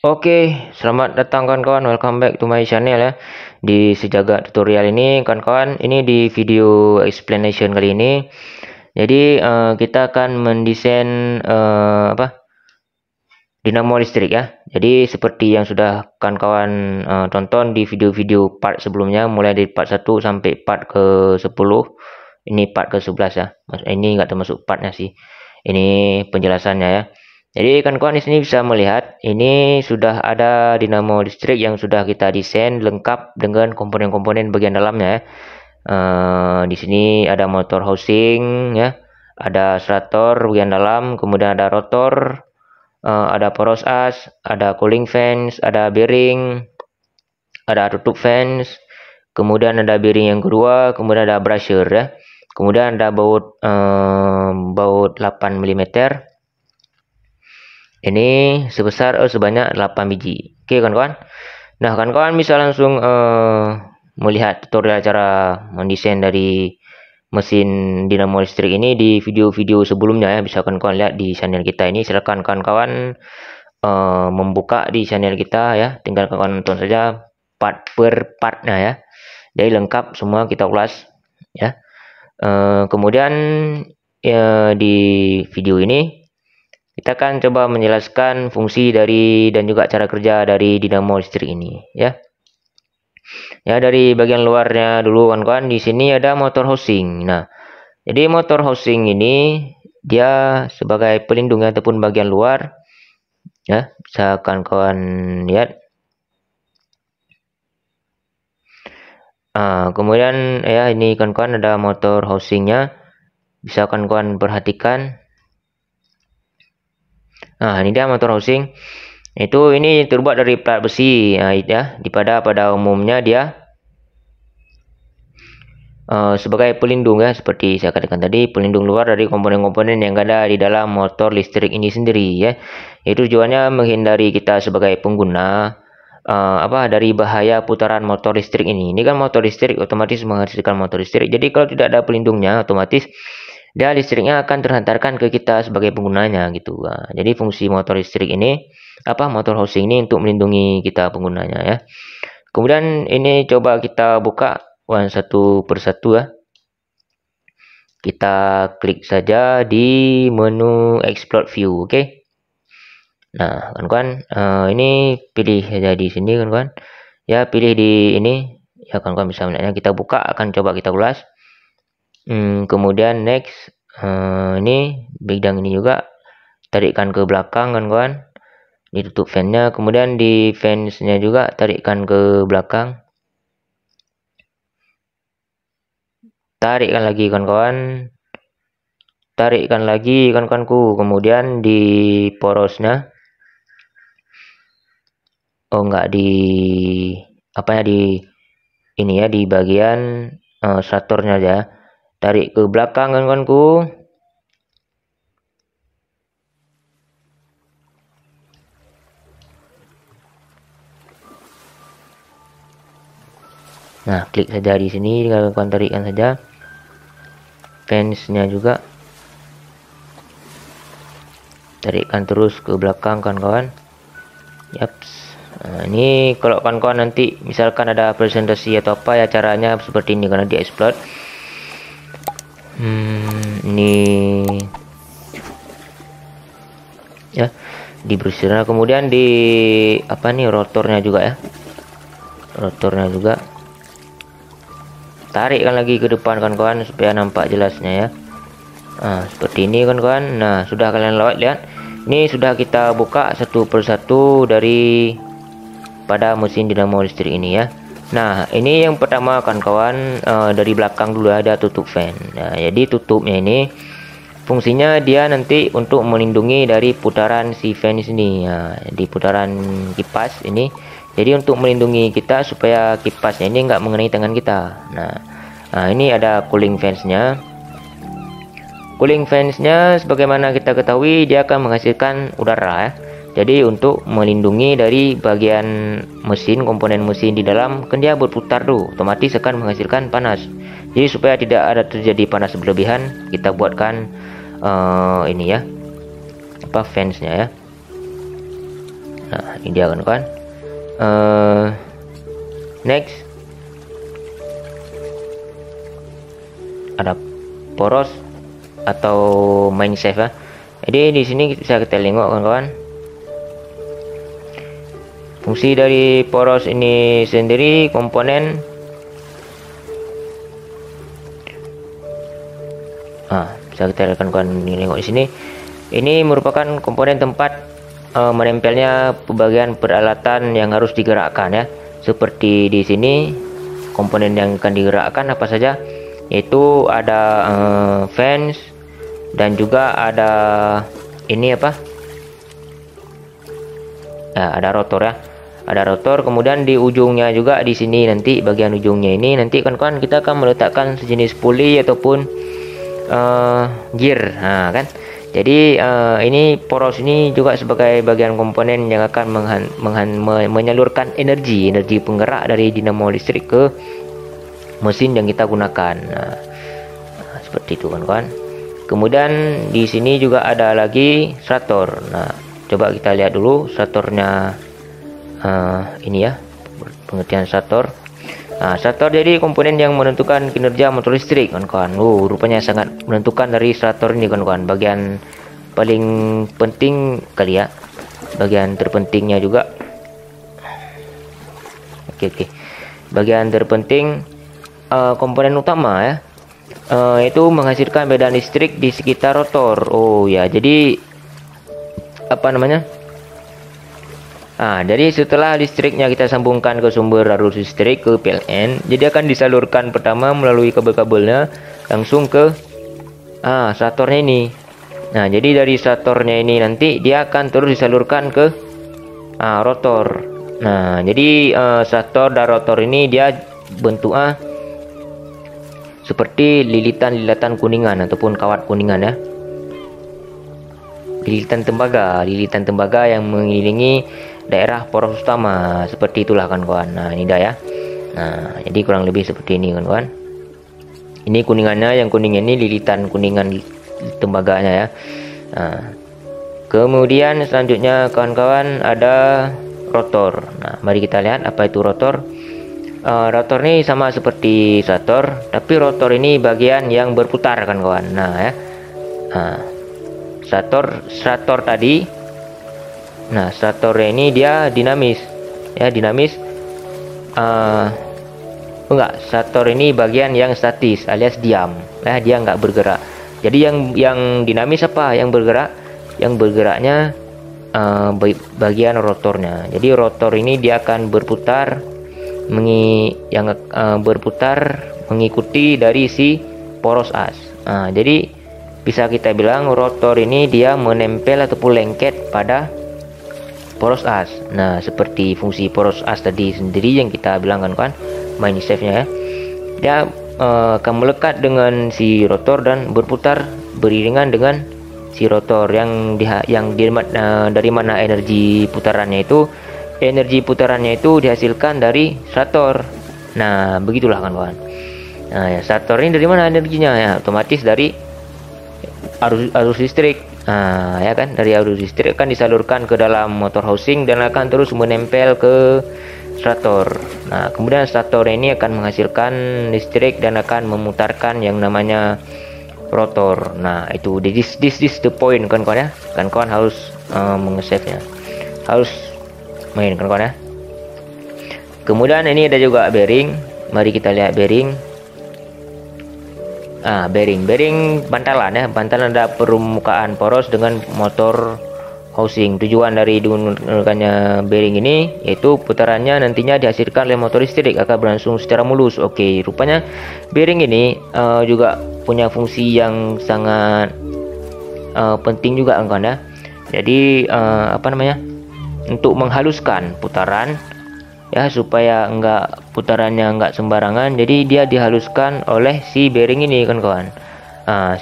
Oke, selamat datang kawan-kawan. Welcome back to my channel ya. Di Sejagat Tutorial ini, kawan-kawan, ini di video explanation kali ini. Jadi kita akan mendesain dinamo listrik ya. Jadi seperti yang sudah kawan-kawan tonton di video-video part sebelumnya, mulai dari part 1 sampai part ke 10. Ini part ke 11 ya. Ini nggak termasuk partnya sih. Ini penjelasannya ya. Jadi kawan-kawan di sini bisa melihat ini sudah ada dinamo listrik yang sudah kita desain lengkap dengan komponen-komponen bagian dalamnya ya. Di sini ada motor housing ya, ada stator bagian dalam, kemudian ada rotor, ada poros as, ada cooling fans, ada bearing, ada tutup fans, kemudian ada bearing yang kedua, kemudian ada brusher ya, kemudian ada baut 8 mm. Ini sebanyak 8 biji. Oke kawan-kawan. Nah kawan-kawan bisa langsung melihat tutorial cara mendesain dari mesin dinamo listrik ini di video-video sebelumnya ya. Bisa kawan-kawan lihat di channel kita ini. Silakan kawan-kawan membuka di channel kita ya. Tinggal kawan-kawan nonton saja part per partnya ya. Jadi lengkap semua kita ulas ya. Kemudian ya, di video ini kita akan coba menjelaskan fungsi dari dan juga cara kerja dari dinamo listrik ini ya. Ya dari bagian luarnya dulu kawan-kawan, di sini ada motor housing. Nah, jadi motor housing ini dia sebagai pelindung ataupun bagian luar ya, bisa kawan-kawan lihat. Kemudian ya ini kawan-kawan ada motor housingnya, bisa kawan-kawan perhatikan. Nah, ini dia motor housing. Ini terbuat dari plat besi ya. Pada umumnya dia sebagai pelindung ya, seperti saya katakan tadi, pelindung luar dari komponen-komponen yang ada di dalam motor listrik ini sendiri ya. Itu tujuannya menghindari kita sebagai pengguna dari bahaya putaran motor listrik ini. Ini kan motor listrik otomatis menghasilkan motor listrik. Jadi kalau tidak ada pelindungnya, otomatis dia listriknya akan terhantarkan ke kita sebagai penggunanya gitu. Nah, jadi fungsi motor listrik ini motor housing ini untuk melindungi kita penggunanya ya. Kemudian ini coba kita buka satu persatu ya. Kita klik saja di menu explode view, oke. Nah, kawan-kawan, ini pilih saja di sini kawan-kawan. Ya, pilih di ini. Ya, kawan-kawan bisa melihatnya. Kita buka, akan coba kita ulas. Kemudian next, ini bidang ini juga tarikkan ke belakang kawan-kawan. Ditutup fan-nya, kemudian di fans-nya juga tarikkan ke belakang. Tarikkan lagi kawan-kawan. Tarikkan lagi kawan-kawanku. Kemudian di porosnya. Oh enggak, di ini ya, di bagian statornya aja. Tarik ke belakang kawan-kawanku. Nah, klik saja di sini, kawan-kawan tarikkan saja. Fansnya juga tarikkan terus ke belakang kawan-kawan. Yaps. Nah, ini kalau kawan-kawan nanti misalkan ada presentasi atau apa ya, caranya seperti ini karena dia explode. Ini ya di brushernya, kemudian di rotornya juga ya. Rotornya juga tarikkan lagi ke depan kawan-kawan supaya nampak jelasnya ya. Nah, seperti ini kawan-kawan. Nah, sudah kalian lewat lihat. Ini sudah kita buka satu persatu dari pada mesin dinamo listrik ini ya. Nah, ini yang pertama kawan-kawan, dari belakang dulu ada tutup fan. Nah, jadi tutupnya ini fungsinya dia nanti untuk melindungi dari putaran si fan ini ya, di putaran kipas ini. Jadi untuk melindungi kita supaya kipasnya ini nggak mengenai tangan kita. Nah, ini ada cooling fansnya. Cooling fansnya sebagaimana kita ketahui dia akan menghasilkan udara ya. Jadi untuk melindungi dari bagian mesin, komponen mesin di dalam, kan dia berputar tuh, otomatis akan menghasilkan panas. Jadi supaya tidak ada terjadi panas berlebihan, kita buatkan ini ya, fansnya ya. Nah, ini dia kawan-kawan. Next, ada poros atau main shaft ya. Jadi di sini bisa kita tengok kawan-kawan, fungsi dari poros ini sendiri komponen. Bisa kita lihat kawan-kawan, tengok di sini. Ini merupakan komponen tempat menempelnya bagian peralatan yang harus digerakkan ya. Seperti di sini komponen yang akan digerakkan apa saja, yaitu ada fans dan juga ada ini apa? Nah, ada rotor ya. Ada rotor, kemudian di ujungnya juga di sini nanti bagian ujungnya ini nanti kawan-kawan kita akan meletakkan sejenis puli ataupun gear. Nah, kan. Jadi ini poros ini juga sebagai bagian komponen yang akan menyalurkan energi penggerak dari dinamo listrik ke mesin yang kita gunakan. Nah, seperti itu kawan-kawan. Kemudian di sini juga ada lagi stator. Nah, coba kita lihat dulu statornya. Ini ya pengertian stator. Nah, stator jadi komponen yang menentukan kinerja motor listrik kawan-kawan. Rupanya sangat menentukan dari stator ini kawan-kawan. Bagian paling penting kali ya, bagian terpentingnya juga. Oke. Bagian terpenting komponen utama ya, itu menghasilkan medan listrik di sekitar rotor. Oh ya, jadi apa namanya? Jadi setelah listriknya kita sambungkan ke sumber arus listrik ke PLN, jadi akan disalurkan pertama melalui kabel-kabelnya langsung ke statornya ini. Nah, jadi dari statornya ini nanti dia akan terus disalurkan ke rotor. Nah, jadi stator dan rotor ini dia bentuknya seperti lilitan-lilitan kuningan ataupun kawat kuningan ya. Lilitan tembaga yang mengelilingi daerah poros utama, seperti itulah kawan-kawan. Nah, ini dah ya. Nah, jadi kurang lebih seperti ini kawan-kawan. Ini kuningannya, yang kuning ini lilitan kuningan tembaganya ya. Nah, kemudian selanjutnya kawan-kawan ada rotor. Nah, mari kita lihat apa itu rotor. Rotor ini sama seperti stator, tapi rotor ini bagian yang berputar kawan-kawan. Nah ya. Stator tadi. Nah, stator ini dia dinamis. Ya, dinamis. Stator ini bagian yang statis alias diam. Ya, dia nggak bergerak. Jadi yang dinamis apa? Yang bergerak? Yang bergeraknya bagian rotornya. Jadi rotor ini dia akan berputar mengikuti dari si poros as. Jadi bisa kita bilang rotor ini dia menempel ataupun lengket pada poros as. Nah, seperti fungsi poros as tadi sendiri yang kita bilang kan main shaft-nya ya. Dia akan melekat dengan si rotor dan berputar beriringan dengan si rotor dari mana energi putarannya itu. Energi putarannya itu dihasilkan dari stator. Nah, begitulah kawan-kawan. Nah, ya, stator ini dari mana energinya? Ya, otomatis dari arus listrik. Nah, ya kan, dari arus listrik akan disalurkan ke dalam motor housing dan akan terus menempel ke stator. Nah, kemudian stator ini akan menghasilkan listrik dan akan memutarkan yang namanya rotor. Nah, itu this is the point kawan-kawan ya. Kawan-kawan harus mengesave-nya. Harus main kawan-kawan ya. Kemudian ini ada juga bearing. Mari kita lihat bearing. Bearing bantalan ya. Bantalan ada permukaan poros dengan motor housing. Tujuan dari digunakannya bearing ini yaitu putarannya nantinya dihasilkan oleh motor listrik akan berlangsung secara mulus. Oke, rupanya bearing ini juga punya fungsi yang sangat penting juga kawan-kawan ya. Jadi untuk menghaluskan putaran ya, supaya putarannya enggak sembarangan, jadi dia dihaluskan oleh si bearing ini kawan-kawan.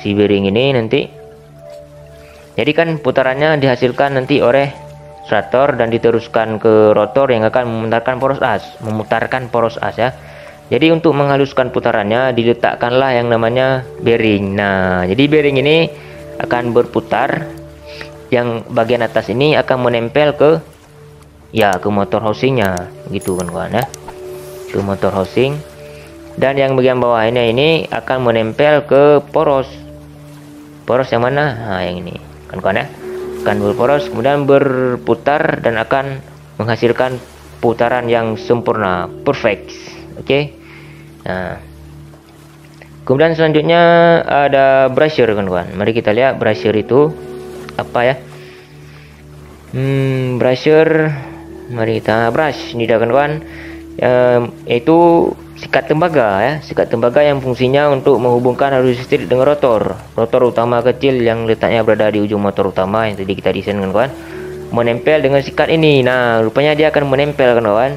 Si bearing ini nanti jadi kan putarannya dihasilkan nanti oleh stator dan diteruskan ke rotor yang akan memutarkan poros as ya. Jadi untuk menghaluskan putarannya diletakkanlah yang namanya bearing. Nah, jadi bearing ini akan berputar, yang bagian atas ini akan menempel ke ya ke motor housingnya, gitu kan kawan ya, ke motor housing. Dan yang bagian bawah ini akan menempel ke poros yang mana? Nah, yang ini kan kawan ya, akan berporos kemudian berputar dan akan menghasilkan putaran yang sempurna, perfect. Oke. Nah, kemudian selanjutnya ada brusher kan kawan. Mari kita lihat brusher itu apa ya. Brusher, mari kita brush ini dah kan kawan. Yaitu sikat tembaga ya, sikat tembaga yang fungsinya untuk menghubungkan arus listrik dengan rotor utama kecil yang letaknya berada di ujung motor utama yang tadi kita desain kan kawan, menempel dengan sikat ini. Nah, rupanya dia akan menempel kan kawan.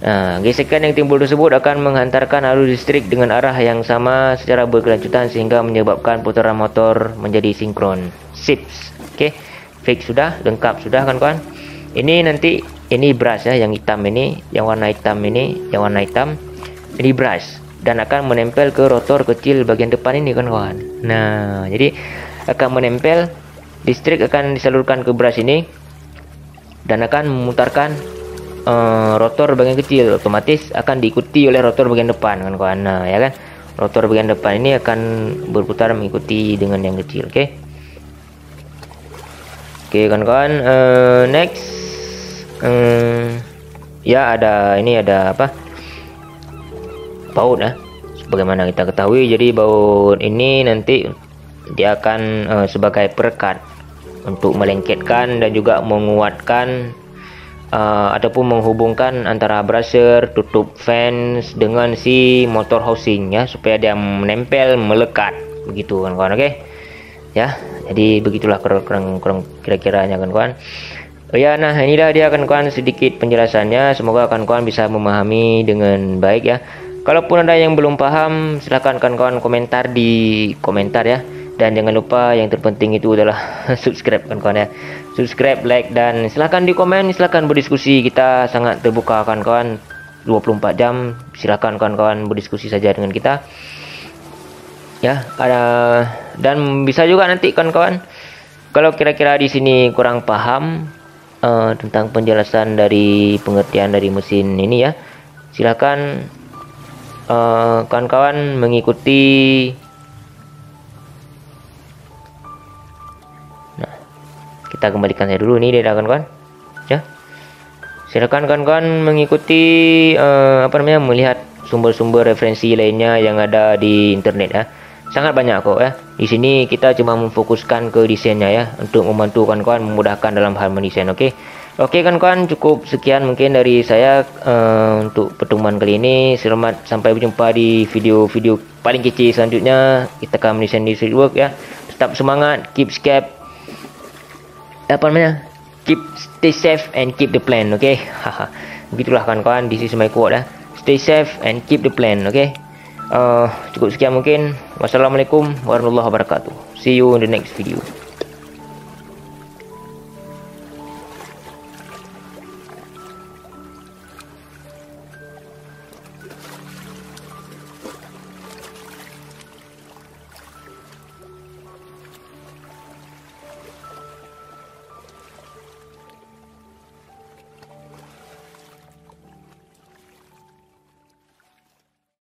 Nah, gesekan yang timbul tersebut akan menghantarkan arus listrik dengan arah yang sama secara berkelanjutan sehingga menyebabkan putaran motor menjadi sinkron. Sips. Oke, fix sudah, lengkap sudah kan kawan. Ini nanti ini brush ya, yang hitam ini, yang warna hitam ini, ini brush dan akan menempel ke rotor kecil bagian depan ini kan kawan. Nah, jadi akan menempel, listrik akan disalurkan ke brush ini dan akan memutarkan rotor bagian kecil, otomatis akan diikuti oleh rotor bagian depan kan kawan. Nah, ya kan, rotor bagian depan ini akan berputar mengikuti dengan yang kecil. Oke kan kawan. Next, ya ada apa, baut ya, sebagaimana kita ketahui. Jadi baut ini nanti dia akan sebagai perekat untuk melengketkan dan juga menguatkan ataupun menghubungkan antara brusher, tutup fans dengan si motor housing ya, supaya dia menempel, melekat begitu kan kawan. Oke ya, jadi begitulah kurang kira-kiranya kan kawan. Oh ya, nah inilah dia kan kawan sedikit penjelasannya, semoga kan kawan bisa memahami dengan baik ya. Kalaupun ada yang belum paham, silahkan kan kawan komentar di komentar ya. Dan jangan lupa yang terpenting itu adalah subscribe kan kawan ya. Subscribe, like, dan silahkan di komen, silahkan berdiskusi. Kita sangat terbuka kan kawan, 24 jam. Silahkan kawan-kawan berdiskusi saja dengan kita. Ya, dan bisa juga nanti kawan-kawan, kalau kira-kira di sini kurang paham tentang penjelasan dari pengertian dari mesin ini ya, silahkan kawan-kawan mengikuti. Nah, kita kembalikan saya dulu nih dia kawan-kawan ya. Silakan kawan-kawan mengikuti melihat sumber-sumber referensi lainnya yang ada di internet ya. Sangat banyak kok ya. Di sini kita cuma memfokuskan ke desainnya ya, untuk membantu kawan-kawan memudahkan dalam hal mendesain. Oke kawan-kawan, cukup sekian mungkin dari saya untuk pertemuan kali ini. Selamat sampai berjumpa di video-video paling kecil selanjutnya. Kita akan mendesain di SolidWorks ya. Tetap semangat, keep stay safe and keep the plan. Oke. Begitulah kawan-kawan, this is my quote ya. Stay safe and keep the plan. Oke. Cukup sekian mungkin. Wassalamualaikum warahmatullahi wabarakatuh. See you in the next video.